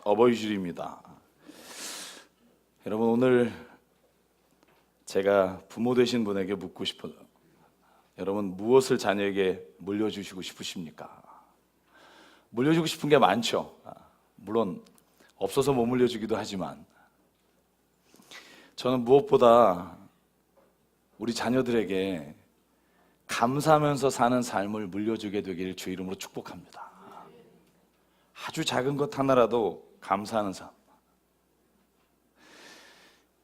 어버이주일입니다. 여러분, 오늘 제가 부모 되신 분에게 묻고 싶어요. 여러분, 무엇을 자녀에게 물려주시고 싶으십니까? 물려주고 싶은 게 많죠. 물론 없어서 못 물려주기도 하지만, 저는 무엇보다 우리 자녀들에게 감사하면서 사는 삶을 물려주게 되기를 주 이름으로 축복합니다. 아주 작은 것 하나라도 감사하는 삶.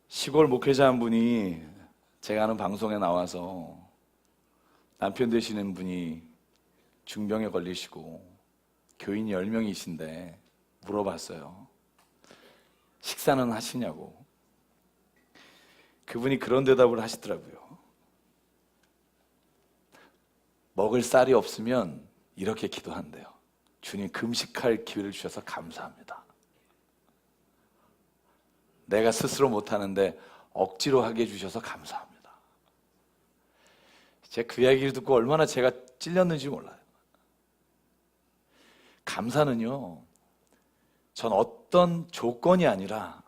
시골 목회자 한 분이 제가 하는 방송에 나와서 남편 되시는 분이 중병에 걸리시고 교인 10명이신데 물어봤어요. 식사는 하시냐고. 그분이 그런 대답을 하시더라고요. 먹을 쌀이 없으면 이렇게 기도한대요. 주님, 금식할 기회를 주셔서 감사합니다. 내가 스스로 못하는데 억지로 하게 해주셔서 감사합니다. 제가 그 이야기를 듣고 얼마나 제가 찔렸는지 몰라요. 감사는요, 전 어떤 조건이 아니라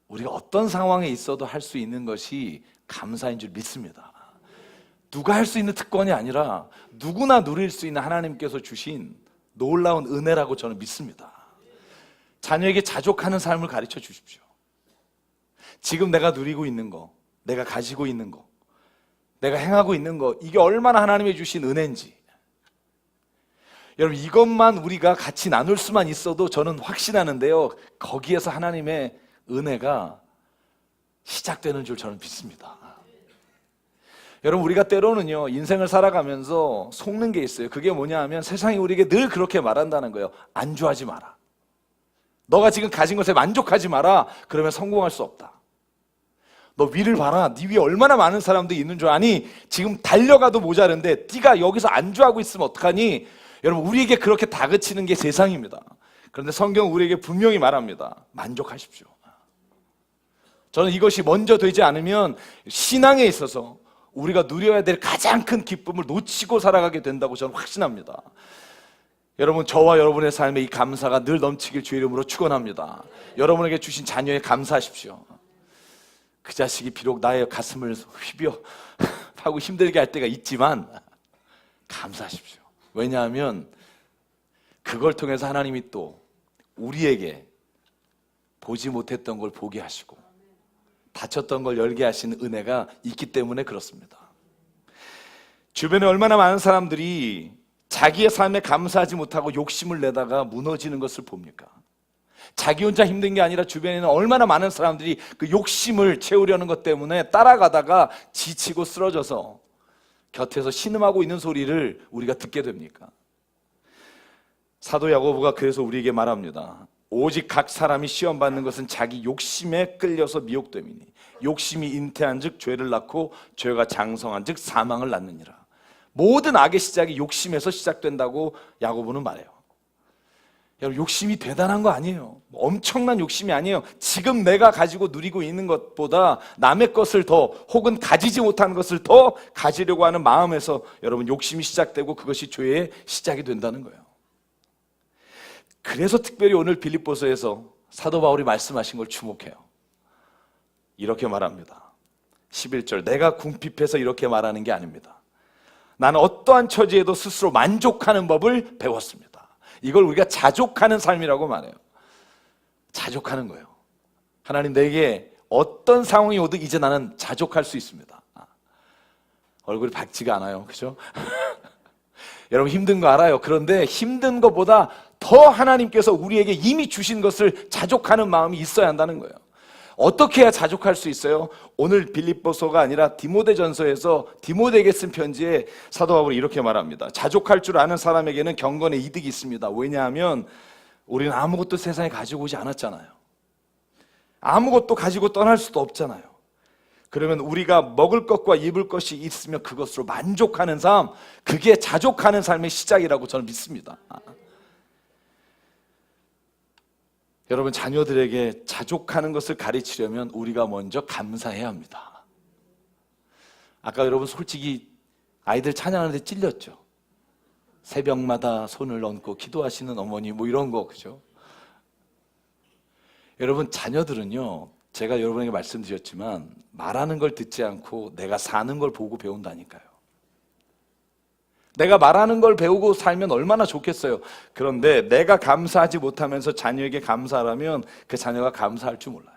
우리가 어떤 상황에 있어도 할 수 있는 것이 감사인 줄 믿습니다. 누가 할 수 있는 특권이 아니라 누구나 누릴 수 있는 하나님께서 주신 놀라운 은혜라고 저는 믿습니다. 자녀에게 자족하는 삶을 가르쳐 주십시오. 지금 내가 누리고 있는 거, 내가 가지고 있는 거, 내가 행하고 있는 거, 이게 얼마나 하나님이 주신 은혜인지. 여러분, 이것만 우리가 같이 나눌 수만 있어도 저는 확신하는데요, 거기에서 하나님의 은혜가 시작되는 줄 저는 믿습니다. 여러분, 우리가 때로는요, 인생을 살아가면서 속는 게 있어요. 그게 뭐냐 하면 세상이 우리에게 늘 그렇게 말한다는 거예요. 안주하지 마라. 너가 지금 가진 것에 만족하지 마라. 그러면 성공할 수 없다. 너 위를 봐라. 네 위에 얼마나 많은 사람들이 있는 줄 아니? 지금 달려가도 모자른데 네가 여기서 안주하고 있으면 어떡하니? 여러분, 우리에게 그렇게 다그치는 게 세상입니다. 그런데 성경은 우리에게 분명히 말합니다. 만족하십시오. 저는 이것이 먼저 되지 않으면 신앙에 있어서 우리가 누려야 될 가장 큰 기쁨을 놓치고 살아가게 된다고 저는 확신합니다. 여러분, 저와 여러분의 삶에 이 감사가 늘 넘치길 주의 이름으로 축원합니다. 여러분에게 주신 자녀에 감사하십시오. 그 자식이 비록 나의 가슴을 휘벼 하고 힘들게 할 때가 있지만 감사하십시오. 왜냐하면 그걸 통해서 하나님이 또 우리에게 보지 못했던 걸 보게 하시고 닫혔던 걸 열게 하시는 은혜가 있기 때문에 그렇습니다. 주변에 얼마나 많은 사람들이 자기의 삶에 감사하지 못하고 욕심을 내다가 무너지는 것을 봅니까? 자기 혼자 힘든 게 아니라 주변에는 얼마나 많은 사람들이 그 욕심을 채우려는 것 때문에 따라가다가 지치고 쓰러져서 곁에서 신음하고 있는 소리를 우리가 듣게 됩니까? 사도 야고보가 그래서 우리에게 말합니다. 오직 각 사람이 시험받는 것은 자기 욕심에 끌려서 미혹됨이니 욕심이 잉태한 즉 죄를 낳고 죄가 장성한 즉 사망을 낳느니라. 모든 악의 시작이 욕심에서 시작된다고 야고보는 말해요. 여러분, 욕심이 대단한 거 아니에요. 엄청난 욕심이 아니에요. 지금 내가 가지고 누리고 있는 것보다 남의 것을 더, 혹은 가지지 못한 것을 더 가지려고 하는 마음에서 여러분 욕심이 시작되고 그것이 죄의 시작이 된다는 거예요. 그래서 특별히 오늘 빌립보서에서 사도 바울이 말씀하신 걸 주목해요. 이렇게 말합니다. 11절, 내가 궁핍해서 이렇게 말하는 게 아닙니다. 나는 어떠한 처지에도 스스로 만족하는 법을 배웠습니다. 이걸 우리가 자족하는 삶이라고 말해요. 자족하는 거예요. 하나님, 내게 어떤 상황이 오든 이제 나는 자족할 수 있습니다. 얼굴이 밝지가 않아요. 그죠? 여러분, 힘든 거 알아요. 그런데 힘든 것보다 더 하나님께서 우리에게 이미 주신 것을 자족하는 마음이 있어야 한다는 거예요. 어떻게 해야 자족할 수 있어요? 오늘 빌립보서가 아니라 디모데전서에서 디모데에게 쓴 편지에 사도 바울이 이렇게 말합니다. 자족할 줄 아는 사람에게는 경건의 이득이 있습니다. 왜냐하면 우리는 아무것도 세상에 가지고 오지 않았잖아요. 아무것도 가지고 떠날 수도 없잖아요. 그러면 우리가 먹을 것과 입을 것이 있으면 그것으로 만족하는 삶, 그게 자족하는 삶의 시작이라고 저는 믿습니다. 여러분, 자녀들에게 자족하는 것을 가르치려면 우리가 먼저 감사해야 합니다. 아까 여러분 솔직히 아이들 찬양하는데 찔렸죠? 새벽마다 손을 얹고 기도하시는 어머니, 뭐 이런 거, 그죠? 여러분, 자녀들은요, 제가 여러분에게 말씀드렸지만 말하는 걸 듣지 않고 내가 사는 걸 보고 배운다니까요. 내가 말하는 걸 배우고 살면 얼마나 좋겠어요. 그런데 내가 감사하지 못하면서 자녀에게 감사하라면 그 자녀가 감사할 줄 몰라요.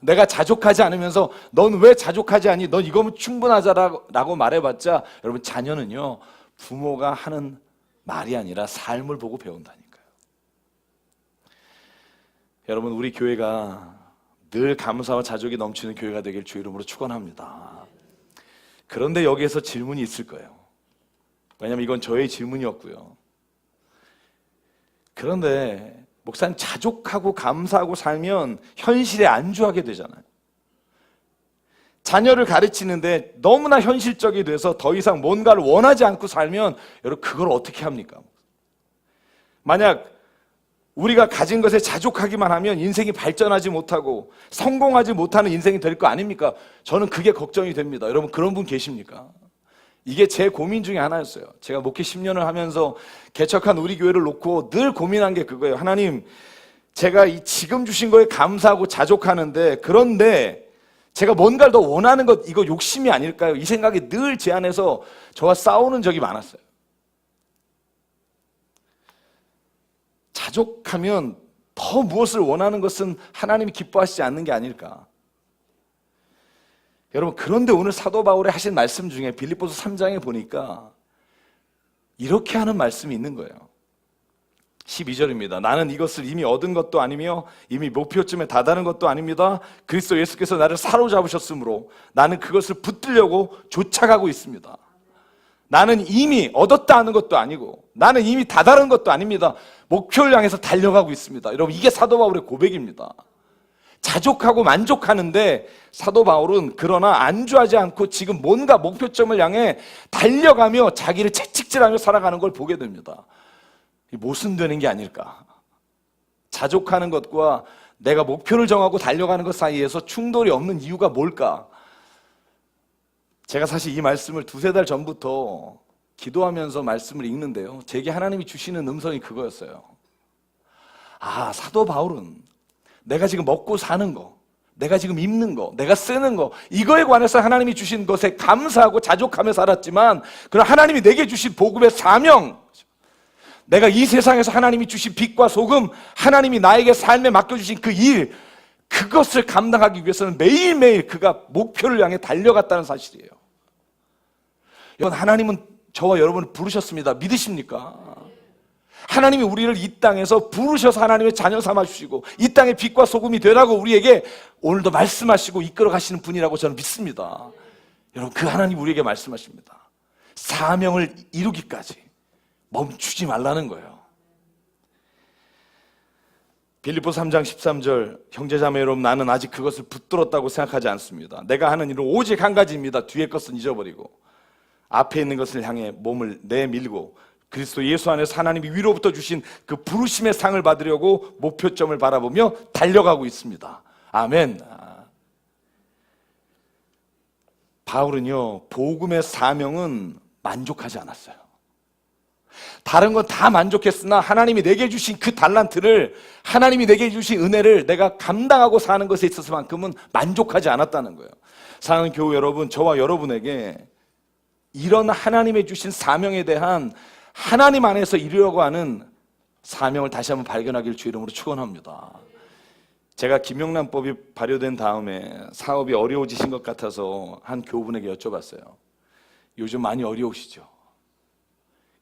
내가 자족하지 않으면서 넌 왜 자족하지 않니? 넌 이거면 충분하자라고 말해봤자 여러분, 자녀는요, 부모가 하는 말이 아니라 삶을 보고 배운다니까요. 여러분, 우리 교회가 늘 감사와 자족이 넘치는 교회가 되길 주 이름으로 축원합니다. 그런데 여기에서 질문이 있을 거예요. 왜냐하면 이건 저의 질문이었고요. 그런데 목사님, 자족하고 감사하고 살면 현실에 안주하게 되잖아요. 자녀를 가르치는데 너무나 현실적이 돼서 더 이상 뭔가를 원하지 않고 살면 여러분, 그걸 어떻게 합니까? 만약 우리가 가진 것에 자족하기만 하면 인생이 발전하지 못하고 성공하지 못하는 인생이 될 거 아닙니까? 저는 그게 걱정이 됩니다. 여러분, 그런 분 계십니까? 이게 제 고민 중에 하나였어요. 제가 목회 10년을 하면서 개척한 우리 교회를 놓고 늘 고민한 게 그거예요. 하나님, 제가 이 지금 주신 거에 감사하고 자족하는데, 그런데 제가 뭔가를 더 원하는 것, 이거 욕심이 아닐까요? 이 생각이 늘 제 안에서 저와 싸우는 적이 많았어요. 자족하면 더 무엇을 원하는 것은 하나님이 기뻐하시지 않는 게 아닐까. 여러분, 그런데 오늘 사도 바울이 하신 말씀 중에 빌립보서 3장에 보니까 이렇게 하는 말씀이 있는 거예요. 12절입니다. 나는 이것을 이미 얻은 것도 아니며 이미 목표점에 다다른 것도 아닙니다. 그리스도 예수께서 나를 사로잡으셨으므로 나는 그것을 붙들려고 쫓아가고 있습니다. 나는 이미 얻었다 하는 것도 아니고 나는 이미 다다른 것도 아닙니다. 목표를 향해서 달려가고 있습니다. 여러분, 이게 사도 바울의 고백입니다. 자족하고 만족하는데 사도 바울은 그러나 안주하지 않고 지금 뭔가 목표점을 향해 달려가며 자기를 채찍질하며 살아가는 걸 보게 됩니다. 모순되는 게 아닐까. 자족하는 것과 내가 목표를 정하고 달려가는 것 사이에서 충돌이 없는 이유가 뭘까? 제가 사실 이 말씀을 2-3달 전부터 기도하면서 말씀을 읽는데요, 제게 하나님이 주시는 음성이 그거였어요. 아, 사도 바울은 내가 지금 먹고 사는 거, 내가 지금 입는 거, 내가 쓰는 거, 이거에 관해서 하나님이 주신 것에 감사하고 자족하며 살았지만, 그럼 하나님이 내게 주신 복음의 사명, 내가 이 세상에서 하나님이 주신 빛과 소금, 하나님이 나에게 삶에 맡겨주신 그 일, 그것을 감당하기 위해서는 매일매일 그가 목표를 향해 달려갔다는 사실이에요. 여러분, 하나님은 저와 여러분을 부르셨습니다. 믿으십니까? 하나님이 우리를 이 땅에서 부르셔서 하나님의 자녀 삼아주시고 이 땅의 빛과 소금이 되라고 우리에게 오늘도 말씀하시고 이끌어 가시는 분이라고 저는 믿습니다. 여러분, 그 하나님 우리에게 말씀하십니다. 사명을 이루기까지 멈추지 말라는 거예요. 빌립보서 3장 13절, 형제자매 여러분, 나는 아직 그것을 붙들었다고 생각하지 않습니다. 내가 하는 일은 오직 한 가지입니다. 뒤의 것은 잊어버리고 앞에 있는 것을 향해 몸을 내밀고 그리스도 예수 안에서 하나님이 위로부터 주신 그 부르심의 상을 받으려고 목표점을 바라보며 달려가고 있습니다. 아멘. 바울은요, 복음의 사명은 만족하지 않았어요. 다른 건 다 만족했으나 하나님이 내게 주신 그 달란트를, 하나님이 내게 주신 은혜를 내가 감당하고 사는 것에 있어서만큼은 만족하지 않았다는 거예요. 사랑하는 교회 여러분, 저와 여러분에게 이런 하나님의 주신 사명에 대한 하나님 안에서 이루려고 하는 사명을 다시 한번 발견하기를 주 이름으로 축원합니다. 제가 김영란법이 발효된 다음에 사업이 어려워지신 것 같아서 한 교우분에게 여쭤봤어요. 요즘 많이 어려우시죠?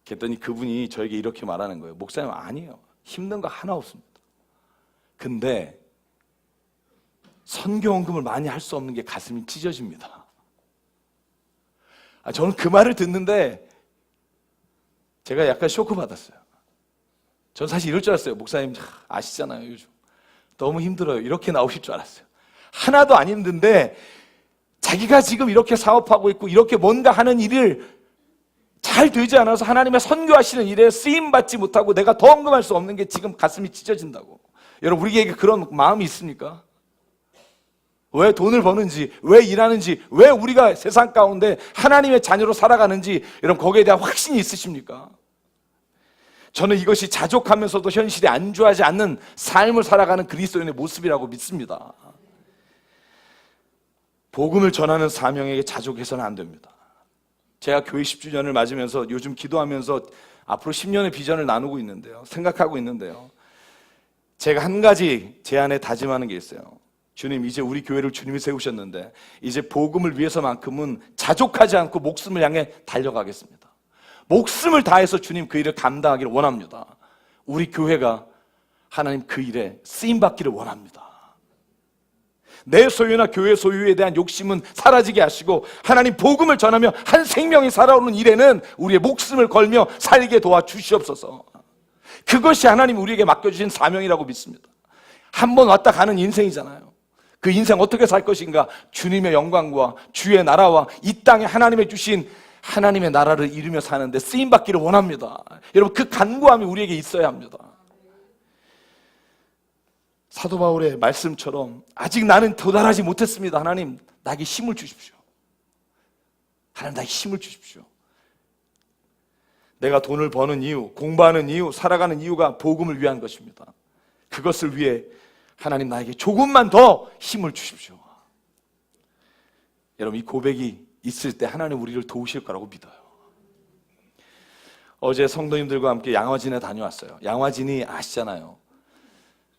그랬더니 그분이 저에게 이렇게 말하는 거예요. 목사님, 아니에요. 힘든 거 하나 없습니다. 근데 선교 헌금을 많이 할 수 없는 게 가슴이 찢어집니다. 저는 그 말을 듣는데 제가 약간 쇼크 받았어요. 전 사실 이럴 줄 알았어요. 목사님 아시잖아요, 요즘 너무 힘들어요. 이렇게 나오실 줄 알았어요. 하나도 안 힘든데 자기가 지금 이렇게 사업하고 있고 이렇게 뭔가 하는 일을 잘 되지 않아서 하나님의 선교하시는 일에 쓰임받지 못하고 내가 더 헌금할 수 없는 게 지금 가슴이 찢어진다고. 여러분, 우리에게 그런 마음이 있습니까? 왜 돈을 버는지, 왜 일하는지, 왜 우리가 세상 가운데 하나님의 자녀로 살아가는지 여러분, 거기에 대한 확신이 있으십니까? 저는 이것이 자족하면서도 현실에 안주하지 않는 삶을 살아가는 그리스도인의 모습이라고 믿습니다. 복음을 전하는 사명에게 자족해서는 안 됩니다. 제가 교회 10주년을 맞으면서 요즘 기도하면서 앞으로 10년의 비전을 나누고 있는데요. 생각하고 있는데요. 제가 한 가지 제 안에 다짐하는 게 있어요. 주님, 이제 우리 교회를 주님이 세우셨는데 이제 복음을 위해서만큼은 자족하지 않고 목숨을 향해 달려가겠습니다. 목숨을 다해서 주님 그 일을 감당하기를 원합니다. 우리 교회가 하나님 그 일에 쓰임받기를 원합니다. 내 소유나 교회 소유에 대한 욕심은 사라지게 하시고 하나님 복음을 전하며 한 생명이 살아오는 일에는 우리의 목숨을 걸며 살게 도와주시옵소서. 그것이 하나님 우리에게 맡겨주신 사명이라고 믿습니다. 한 번 왔다 가는 인생이잖아요. 그 인생 어떻게 살 것인가? 주님의 영광과 주의 나라와 이 땅에 하나님의 주신 하나님의 나라를 이루며 사는데 쓰임받기를 원합니다. 여러분, 그 간구함이 우리에게 있어야 합니다. 사도 바울의 말씀처럼 아직 나는 도달하지 못했습니다. 하나님, 나에게 힘을 주십시오. 하나님, 나에게 힘을 주십시오. 내가 돈을 버는 이유, 공부하는 이유, 살아가는 이유가 복음을 위한 것입니다. 그것을 위해 하나님 나에게 조금만 더 힘을 주십시오. 여러분, 이 고백이 있을 때 하나님 우리를 도우실 거라고 믿어요. 어제 성도님들과 함께 양화진에 다녀왔어요. 양화진이 아시잖아요.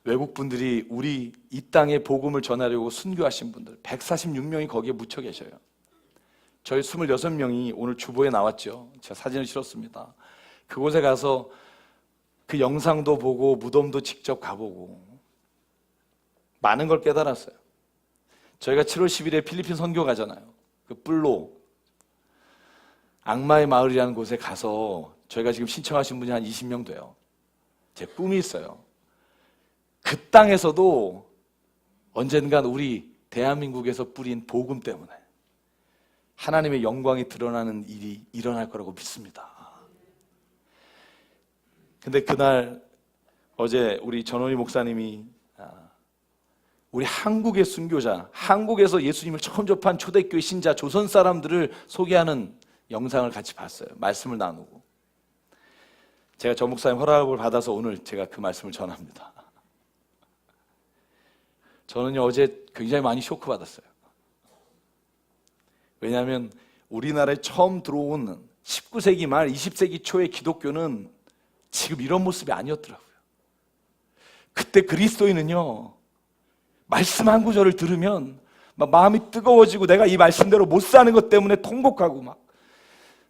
외국 분들이 우리 이 땅에 복음을 전하려고 순교하신 분들 146명이 거기에 묻혀 계셔요. 저희 26명이 오늘 주보에 나왔죠. 제가 사진을 실었습니다. 그곳에 가서 그 영상도 보고 무덤도 직접 가보고 많은 걸 깨달았어요. 저희가 7월 10일에 필리핀 선교 가잖아요. 그 뿔로 악마의 마을이라는 곳에 가서 저희가 지금 신청하신 분이 한 20명 돼요. 제 꿈이 있어요. 그 땅에서도 언젠간 우리 대한민국에서 뿌린 복음 때문에 하나님의 영광이 드러나는 일이 일어날 거라고 믿습니다. 근데 그날 어제 우리 전원희 목사님이 우리 한국의 순교자, 한국에서 예수님을 처음 접한 초대교회 신자 조선 사람들을 소개하는 영상을 같이 봤어요. 말씀을 나누고 제가 전 목사님 허락을 받아서 오늘 제가 그 말씀을 전합니다. 저는요 어제 굉장히 많이 쇼크 받았어요. 왜냐하면 우리나라에 처음 들어온 19세기 말 20세기 초의 기독교는 지금 이런 모습이 아니었더라고요. 그때 그리스도인은요 말씀 한 구절을 들으면 막 마음이 뜨거워지고 내가 이 말씀대로 못 사는 것 때문에 통곡하고 막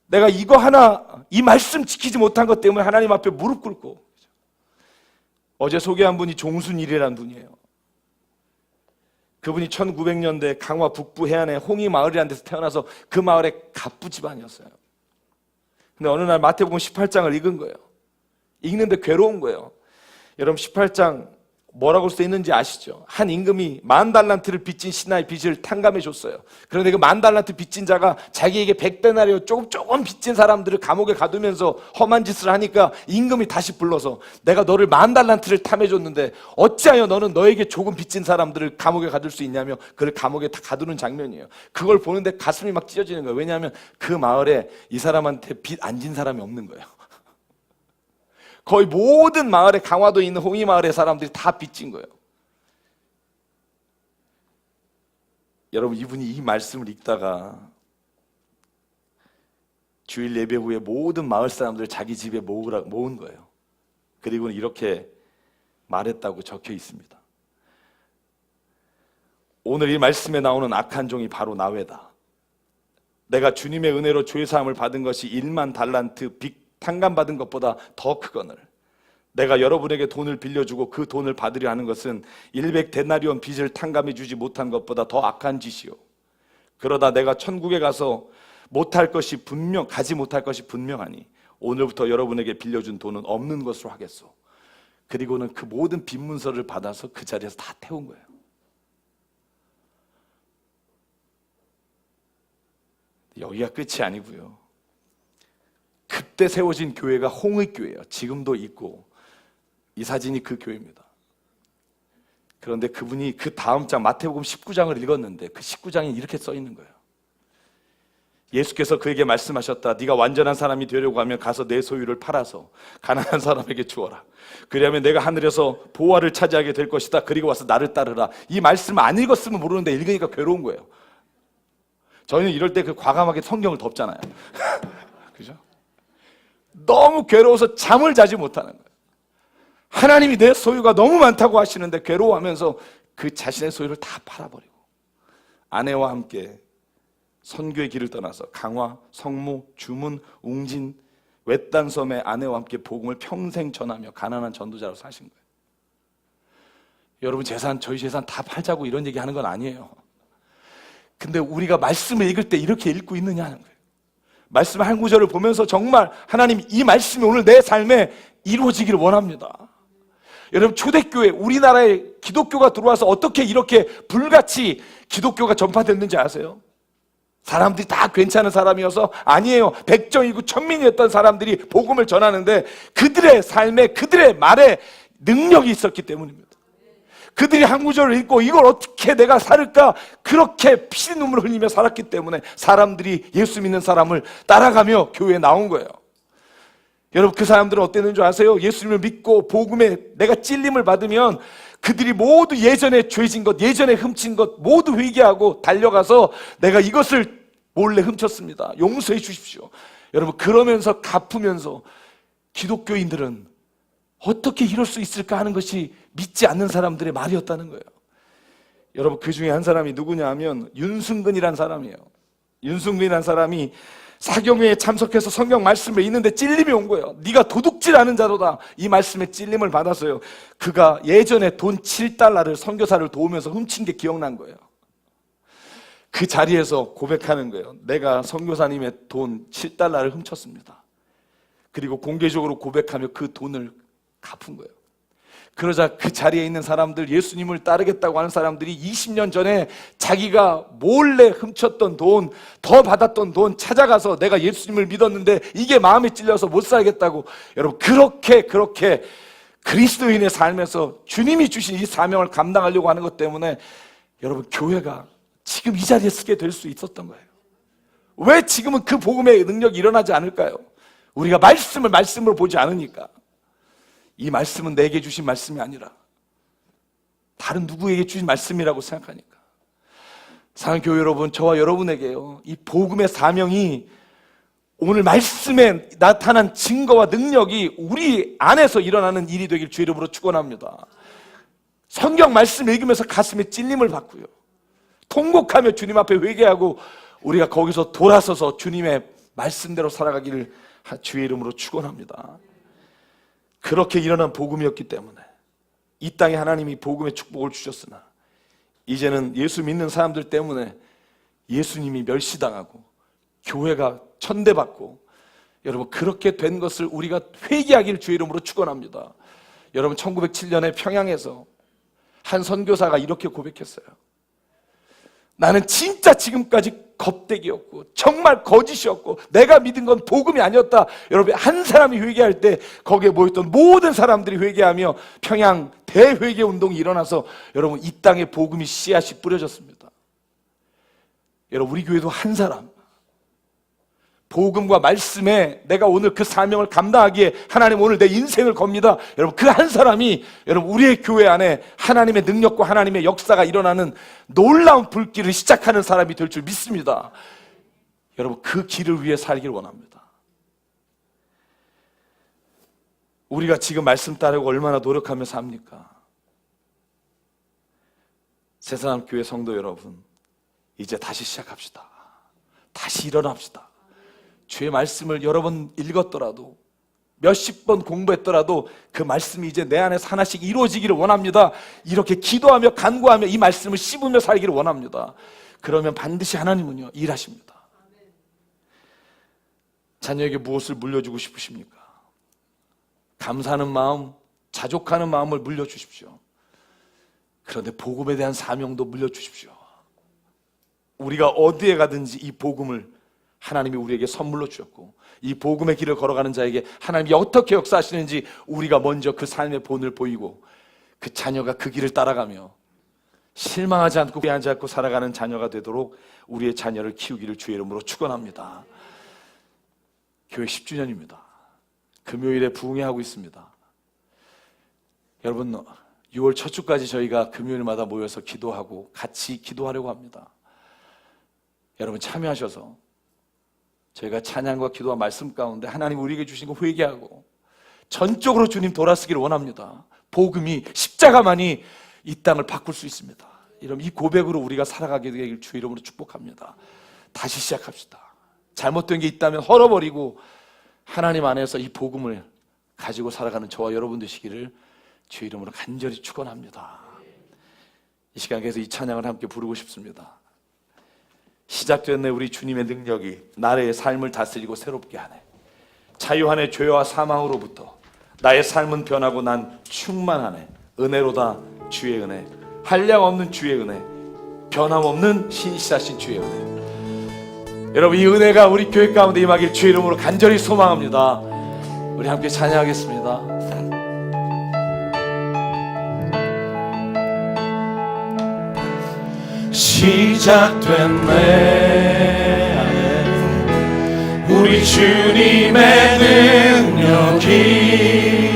내가 이거 하나 이 말씀 지키지 못한 것 때문에 하나님 앞에 무릎 꿇고. 어제 소개한 분이 종순일이라는 분이에요. 그분이 1900년대 강화 북부 해안에 홍이마을이라는 데서 태어나서 그 마을의 갑부 집안이었어요. 근데 어느 날 마태복음 18장을 읽은 거예요. 읽는데 괴로운 거예요. 여러분 18장 뭐라고 써 있는지 아시죠? 한 임금이 10,000달란트를 빚진 신하의 빚을 탕감해 줬어요. 그런데 그 10,000달란트 빚진 자가 자기에게 100데나리오 조금 빚진 사람들을 감옥에 가두면서 험한 짓을 하니까 임금이 다시 불러서 내가 너를 10,000달란트를 탐해 줬는데 어찌하여 너는 너에게 조금 빚진 사람들을 감옥에 가둘 수 있냐며 그를 감옥에 다 가두는 장면이에요. 그걸 보는데 가슴이 막 찢어지는 거예요. 왜냐하면 그 마을에 이 사람한테 빚 안 진 사람이 없는 거예요. 거의 모든 마을에 강화도에 있는 홍이마을의 사람들이 다 빚진 거예요. 여러분 이분이 이 말씀을 읽다가 주일 예배 후에 모든 마을 사람들을 자기 집에 모은 거예요. 그리고는 이렇게 말했다고 적혀 있습니다. 오늘 이 말씀에 나오는 악한 종이 바로 나외다. 내가 주님의 은혜로 죄사함을 받은 것이 10,000달란트 빚 탕감받은 것보다 더 크거늘 내가 여러분에게 돈을 빌려주고 그 돈을 받으려 하는 것은 100데나리온 빚을 탕감해 주지 못한 것보다 더 악한 짓이요 그러다 내가 천국에 가서 가지 못할 것이 분명하니 오늘부터 여러분에게 빌려준 돈은 없는 것으로 하겠소. 그리고는 그 모든 빚 문서를 받아서 그 자리에서 다 태운 거예요. 여기가 끝이 아니고요. 그때 세워진 교회가 홍의교회예요. 지금도 있고 이 사진이 그 교회입니다. 그런데 그분이 그 다음 장 마태복음 19장을 읽었는데 그 19장에 이렇게 써 있는 거예요. 예수께서 그에게 말씀하셨다. 네가 완전한 사람이 되려고 하면 가서 내 소유를 팔아서 가난한 사람에게 주어라. 그리하면 내가 하늘에서 보화를 차지하게 될 것이다. 그리고 와서 나를 따르라. 이 말씀 안 읽었으면 모르는데 읽으니까 괴로운 거예요. 저희는 이럴 때 그 과감하게 성경을 덮잖아요. 그죠? 너무 괴로워서 잠을 자지 못하는 거예요. 하나님이 내 소유가 너무 많다고 하시는데 괴로워하면서 그 자신의 소유를 다 팔아버리고 아내와 함께 선교의 길을 떠나서 강화, 성무, 주문, 웅진, 외딴 섬의 아내와 함께 복음을 평생 전하며 가난한 전도자로 사신 거예요. 여러분 재산, 저희 재산 다 팔자고 이런 얘기 하는 건 아니에요. 근데 우리가 말씀을 읽을 때 이렇게 읽고 있느냐 하는 거예요. 말씀 한 구절을 보면서 정말 하나님 이 말씀이 오늘 내 삶에 이루어지기를 원합니다. 여러분 초대교회, 우리나라에 기독교가 들어와서 어떻게 이렇게 불같이 기독교가 전파됐는지 아세요? 사람들이 다 괜찮은 사람이어서 아니에요. 백정이고 천민이었던 사람들이 복음을 전하는데 그들의 삶에, 그들의 말에 능력이 있었기 때문입니다. 그들이 한 구절을 읽고 이걸 어떻게 내가 살을까 그렇게 피눈물을 흘리며 살았기 때문에 사람들이 예수 믿는 사람을 따라가며 교회에 나온 거예요. 여러분 그 사람들은 어땠는 줄 아세요? 예수님을 믿고 복음에 내가 찔림을 받으면 그들이 모두 예전에 죄진 것, 예전에 훔친 것 모두 회개하고 달려가서 내가 이것을 몰래 훔쳤습니다. 용서해 주십시오. 여러분 그러면서 갚으면서 기독교인들은 어떻게 이럴 수 있을까 하는 것이 믿지 않는 사람들의 말이었다는 거예요. 여러분 그 중에 한 사람이 누구냐 하면 윤승근이란 사람이에요. 윤승근이란 사람이 사경회에 참석해서 성경 말씀을 읽는데 찔림이 온 거예요. 네가 도둑질하는 자로다. 이 말씀에 찔림을 받아서요. 그가 예전에 돈 7달러를 선교사를 도우면서 훔친 게 기억난 거예요. 그 자리에서 고백하는 거예요. 내가 선교사님의 돈 7달러를 훔쳤습니다. 그리고 공개적으로 고백하며 그 돈을 갚은 거예요. 그러자 그 자리에 있는 사람들, 예수님을 따르겠다고 하는 사람들이 20년 전에 자기가 몰래 훔쳤던 돈, 더 받았던 돈 찾아가서 내가 예수님을 믿었는데 이게 마음에 찔려서 못 살겠다고, 여러분 그렇게 그리스도인의 삶에서 주님이 주신 이 사명을 감당하려고 하는 것 때문에 여러분 교회가 지금 이 자리에 서게 될 수 있었던 거예요. 왜 지금은 그 복음의 능력이 일어나지 않을까요? 우리가 말씀으로 보지 않으니까. 이 말씀은 내게 주신 말씀이 아니라 다른 누구에게 주신 말씀이라고 생각하니까. 사랑하는 교회 여러분, 저와 여러분에게요, 이 복음의 사명이 오늘 말씀에 나타난 증거와 능력이 우리 안에서 일어나는 일이 되길 주의 이름으로 축원합니다. 성경 말씀 읽으면서 가슴에 찔림을 받고요, 통곡하며 주님 앞에 회개하고 우리가 거기서 돌아서서 주님의 말씀대로 살아가기를 주의 이름으로 축원합니다. 그렇게 일어난 복음이었기 때문에 이 땅에 하나님이 복음의 축복을 주셨으나 이제는 예수 믿는 사람들 때문에 예수님이 멸시당하고 교회가 천대받고, 여러분 그렇게 된 것을 우리가 회개하기를 주의 이름으로 축원합니다. 여러분 1907년에 평양에서 한 선교사가 이렇게 고백했어요. 나는 진짜 지금까지 겁대기였고 정말 거짓이었고 내가 믿은 건 복음이 아니었다. 여러분 한 사람이 회개할 때 거기에 모였던 모든 사람들이 회개하며 평양 대회개 운동이 일어나서 여러분 이 땅에 복음이 씨앗이 뿌려졌습니다. 여러분 우리 교회도 한 사람, 복음과 말씀에 내가 오늘 그 사명을 감당하기에 하나님 오늘 내 인생을 겁니다. 여러분 그 한 사람이 여러분 우리의 교회 안에 하나님의 능력과 하나님의 역사가 일어나는 놀라운 불길을 시작하는 사람이 될 줄 믿습니다. 여러분 그 길을 위해 살기를 원합니다. 우리가 지금 말씀 따르고 얼마나 노력하며 삽니까? 새사람 교회 성도 여러분, 이제 다시 시작합시다. 다시 일어납시다. 주의 말씀을 여러 번 읽었더라도 몇십 번 공부했더라도 그 말씀이 이제 내 안에서 하나씩 이루어지기를 원합니다. 이렇게 기도하며 간구하며 이 말씀을 씹으며 살기를 원합니다. 그러면 반드시 하나님은요 일하십니다. 자녀에게 무엇을 물려주고 싶으십니까? 감사하는 마음, 자족하는 마음을 물려주십시오. 그런데 복음에 대한 사명도 물려주십시오. 우리가 어디에 가든지 이 복음을 하나님이 우리에게 선물로 주셨고 이 복음의 길을 걸어가는 자에게 하나님이 어떻게 역사하시는지 우리가 먼저 그 삶의 본을 보이고 그 자녀가 그 길을 따라가며 실망하지 않고 후회하지 않고 살아가는 자녀가 되도록 우리의 자녀를 키우기를 주의 이름으로 축원합니다. 교회 10주년입니다. 금요일에 부흥회하고 있습니다. 여러분, 6월 첫 주까지 저희가 금요일마다 모여서 기도하고 같이 기도하려고 합니다. 여러분 참여하셔서 저희가 찬양과 기도와 말씀 가운데 하나님 우리에게 주신 거 회개하고 전적으로 주님 돌아서기를 원합니다. 복음이, 십자가만이 이 땅을 바꿀 수 있습니다. 이런 이 고백으로 우리가 살아가게 되길 주 이름으로 축복합니다. 다시 시작합시다. 잘못된 게 있다면 헐어버리고 하나님 안에서 이 복음을 가지고 살아가는 저와 여러분 되시기를 주 이름으로 간절히 축원합니다. 이 시간에서 이 찬양을 함께 부르고 싶습니다. 시작됐네 우리 주님의 능력이 나의 삶을 다스리고 새롭게 하네. 자유하네 죄와 사망으로부터 나의 삶은 변하고 난 충만하네. 은혜로다 주의 은혜, 한량없는 주의 은혜, 변함없는 신실하신 주의 은혜. 여러분 이 은혜가 우리 교회 가운데 임하길 주의 이름으로 간절히 소망합니다. 우리 함께 찬양하겠습니다. 시작됐네 우리 주님의 능력이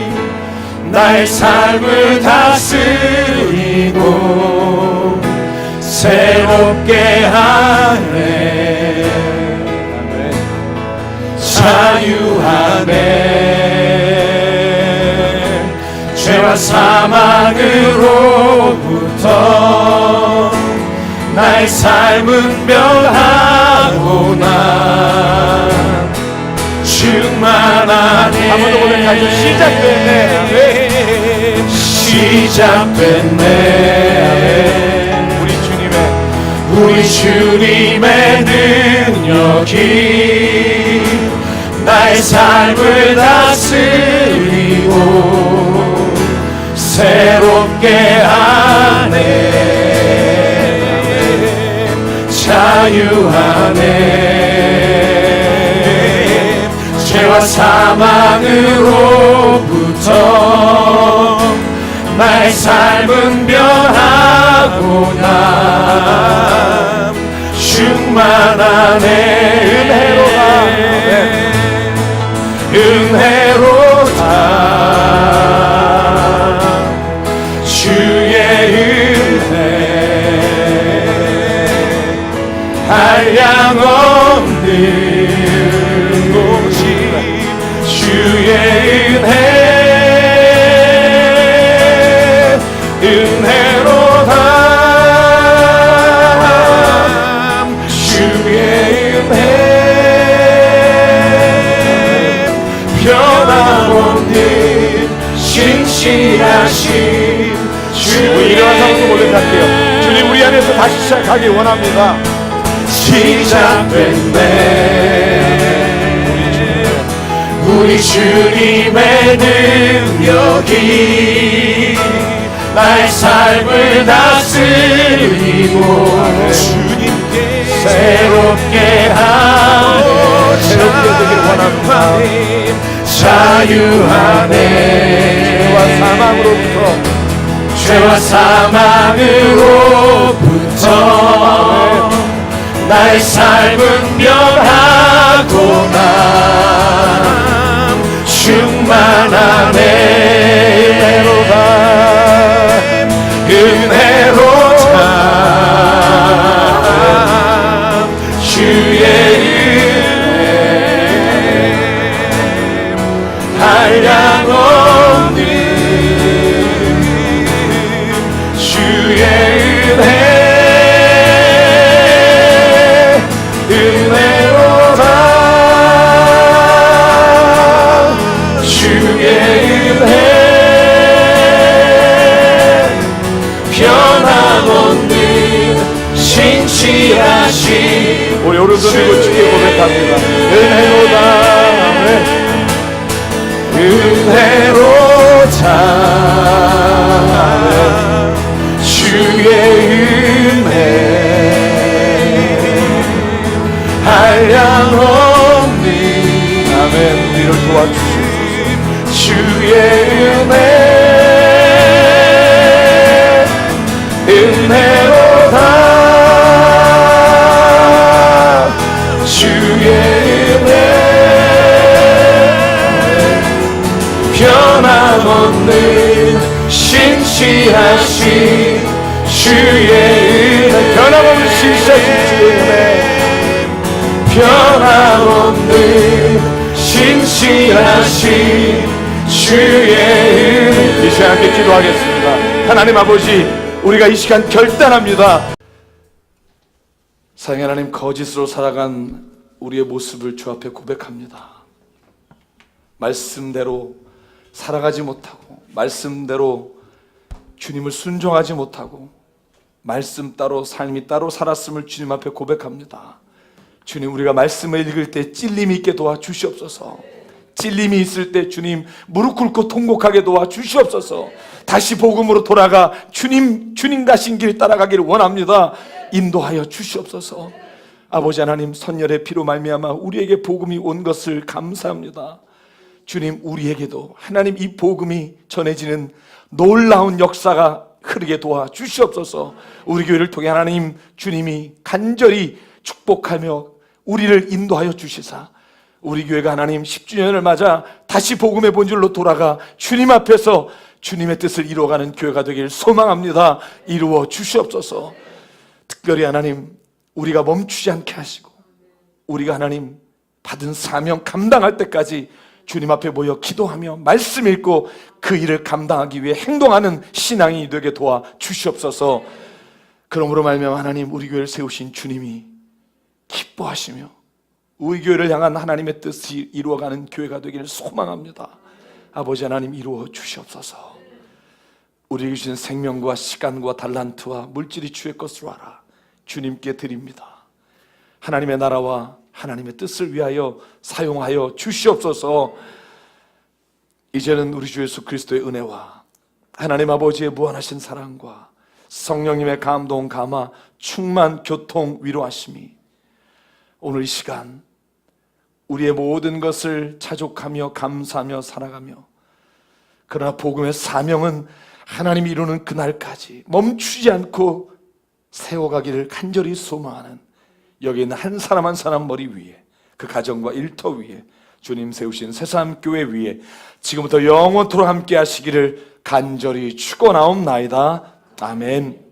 나의 삶을 다스리고 새롭게 하네. 자유하네 죄와 사망으로부터 나의 삶은 변하고 난 충만하네. 한 번 더 고백하죠. 시작됐네. 시작됐네. 우리 주님의 능력이 나의 삶을 다스리고 새롭게 하네. 자유하네 죄와 사망으로부터 나의 삶은 변하고 난 충만하네. 은혜로다 주의 은혜 한량없는 곳이 주의 은혜 은혜로다 주의 은혜 변함없는 신실하신 주의 일어나서 고백할게요. 주님 우리 안에서 다시 시작하기 원합니다. 시작됐네 우리 주님의 능력이 나의 삶을 다스리고 주님께 새롭게 하네. 새롭게 되길 원합니다. 자유하네 죄와 사망으로부터 나의 삶은 변하고 난 충만하네. 은혜로다 주의 은혜 한량없는 주의 은혜 은혜로다 주의 은혜 변함없는 신실하신 우리 오른손 들고 주께 고백합니다. 은혜로다 은혜로다 주의 은혜 한량없는 아멘. 우리를 도와주시옵소서. 주의 은혜 변함없는 신실하신 주의 은혜 변함없이 신실하신 주의 은혜 변함없는 신실하신 주의 은혜 이 시간 함께 기도하겠습니다. 하나님 아버지, 우리가 이 시간 결단합니다. 사랑의 하나님, 거짓으로 살아간 우리의 모습을 주 앞에 고백합니다. 말씀대로 살아가지 못하고, 말씀대로 주님을 순종하지 못하고, 말씀 따로 삶이 따로 살았음을 주님 앞에 고백합니다. 주님, 우리가 말씀을 읽을 때 찔림이 있게 도와주시옵소서. 찔림이 있을 때 주님 무릎 꿇고 통곡하게 도와주시옵소서. 다시 복음으로 돌아가 주님 가신 길 따라가기를 원합니다. 인도하여 주시옵소서. 아버지 하나님, 선열의 피로 말미암아 우리에게 복음이 온 것을 감사합니다. 주님, 우리에게도 하나님 이 복음이 전해지는 놀라운 역사가 흐르게 도와주시옵소서. 우리 교회를 통해 하나님 주님이 간절히 축복하며 우리를 인도하여 주시사 우리 교회가 하나님 10주년을 맞아 다시 복음의 본질로 돌아가 주님 앞에서 주님의 뜻을 이루어가는 교회가 되길 소망합니다. 이루어 주시옵소서. 특별히 하나님, 우리가 멈추지 않게 하시고 우리가 하나님 받은 사명 감당할 때까지 주님 앞에 모여 기도하며 말씀 읽고 그 일을 감당하기 위해 행동하는 신앙이 되게 도와 주시옵소서. 그러므로 말미암아 하나님, 우리 교회를 세우신 주님이 기뻐하시며 우리 교회를 향한 하나님의 뜻이 이루어가는 교회가 되기를 소망합니다. 아버지 하나님, 이루어 주시옵소서. 우리에게 주신 생명과 시간과 달란트와 물질이 주의 것으로 알아 주님께 드립니다. 하나님의 나라와 하나님의 뜻을 위하여 사용하여 주시옵소서. 이제는 우리 주 예수 그리스도의 은혜와 하나님 아버지의 무한하신 사랑과 성령님의 감동, 감화, 충만, 교통, 위로하심이 오늘 이 시간 우리의 모든 것을 자족하며 감사하며 살아가며, 그러나 복음의 사명은 하나님이 이루는 그날까지 멈추지 않고 세워가기를 간절히 소망하는 여기 있는 한 사람 한 사람 머리 위에, 그 가정과 일터 위에, 주님 세우신 새삼교회 위에 지금부터 영원토록 함께 하시기를 간절히 축원하옵나이다. 아멘.